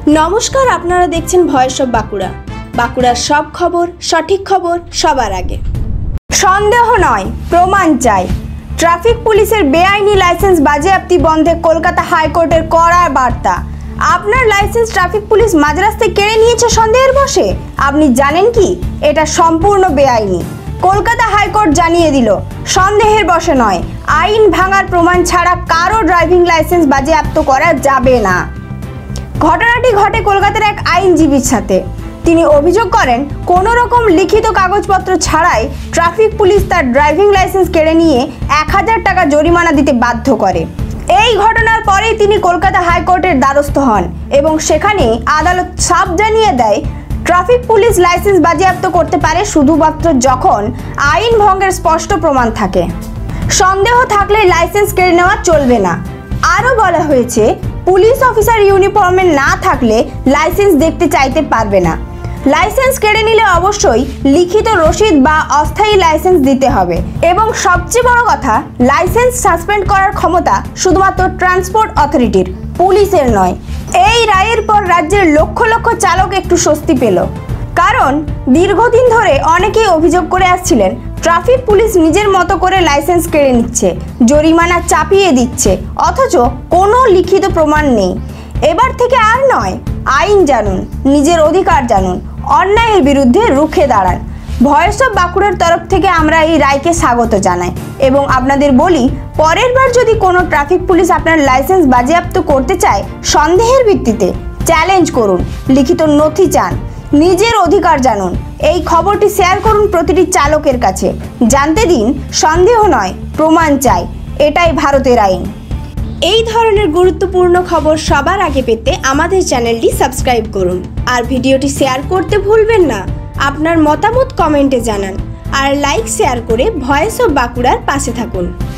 नमस्कार, आपनारा देखছেন voice of Bankura. বাঁকুড়ার সব খবর, সঠিক খবর সবার আগে। সন্দেহ নয়, প্রমাণ চাই। ট্রাফিক পুলিশের বেআইনি লাইসেন্স বাজেয়াপ্তি বন্ধে কলকাতা হাইকোর্টের কড়া বার্তা। আপনার লাইসেন্স ট্রাফিক পুলিশ মাঝ রাস্তায় কেড়ে নিয়েছে সন্দেহের বশে? আপনি জানেন কি এটা সম্পূর্ণ বেআইনি? কলকাতা হাইকোর্ট জানিয়ে দিল, সন্দেহের বশে নয়, আইন ভাঙার প্রমাণ ছাড়া কারো ড্রাইভিং লাইসেন্স বাজেয়াপ্ত করা যাবে না। ঘটনাটি ঘটে কলকাতার এক আইনজীবীর সাথে। তিনি অভিযোগ করেন, কোনো রকম লিখিত কাগজপত্র ছাড়াই ট্রাফিক পুলিশ তার ড্রাইভিং লাইসেন্স কেড়ে নিয়ে 1000 টাকা জরিমানা দিতে বাধ্য করে। এই ঘটনার পরেই তিনি কলকাতা হাইকোর্টের দ্বারস্থ হন এবং সেখানে আদালত সাফ জানিয়ে দেয়, ট্রাফিক পুলিশ লাইসেন্স বাজেয়াপ্ত করতে পারে শুধুমাত্র যখন আইন ভঙ্গের স্পষ্ট প্রমাণ থাকে। সন্দেহ থাকলে লাইসেন্স কেড়ে নেওয়া চলবে না। আরও বলা হয়েছে, পুলিশ অফিসার ইউনিফর্মে না থাকলে লাইসেন্স দেখতে চাইতে পারবে না। লাইসেন্স কেড়ে নিলে অবশ্যই লিখিত রসিদ বা অস্থায়ী লাইসেন্স দিতে হবে এবং সবচেয়ে বড় কথা, লাইসেন্স সাসপেন্ড করার ক্ষমতা শুধুমাত্র ট্রান্সপোর্ট অথরিটির, পুলিশের নয়। এই রায়ের পর রাজ্যের লক্ষ লক্ষ চালক একটু স্বস্তি পেল, কারণ দীর্ঘদিন ধরে অনেকেই অভিযোগ করে আসছিলেন ট্রাফিক পুলিশ নিজের মতো করে লাইসেন্স কেড়ে নিচ্ছে, জরিমানা চাপিয়ে দিচ্ছে, অথচ কোনো লিখিত প্রমাণ নেই। এবার থেকে আর নয়, আইন জানুন, নিজের অধিকার জানুন, অন্যায়ের বিরুদ্ধে রুখে দাঁড়ান। ভয়েস অফ বাঁকুড়ার তরফ থেকে আমরা এই রায়কে স্বাগত জানাই এবং আপনাদের বলি, পরের বার যদি কোনো ট্রাফিক পুলিশ আপনার লাইসেন্স বাজেয়াপ্ত করতে চায়, সন্দেহের ভিত্তিতে চ্যালেঞ্জ করুন, লিখিত নথি চান, নিজের অধিকার জানুন। এই খবরটি শেয়ার করুন প্রতিটি চালকের কাছে। জানতে দিন, সন্দেহ নয়, প্রমাণ চাই। এটাই ভারতের আইন। এই ধরনের গুরুত্বপূর্ণ খবর সবার আগে পেতে আমাদের চ্যানেলটি সাবস্ক্রাইব করুন আর ভিডিওটি শেয়ার করতে ভুলবেন না। আপনার মতামত কমেন্টে জানান আর লাইক শেয়ার করে ভয়েস অফ বাঁকুড়ার পাশে থাকুন।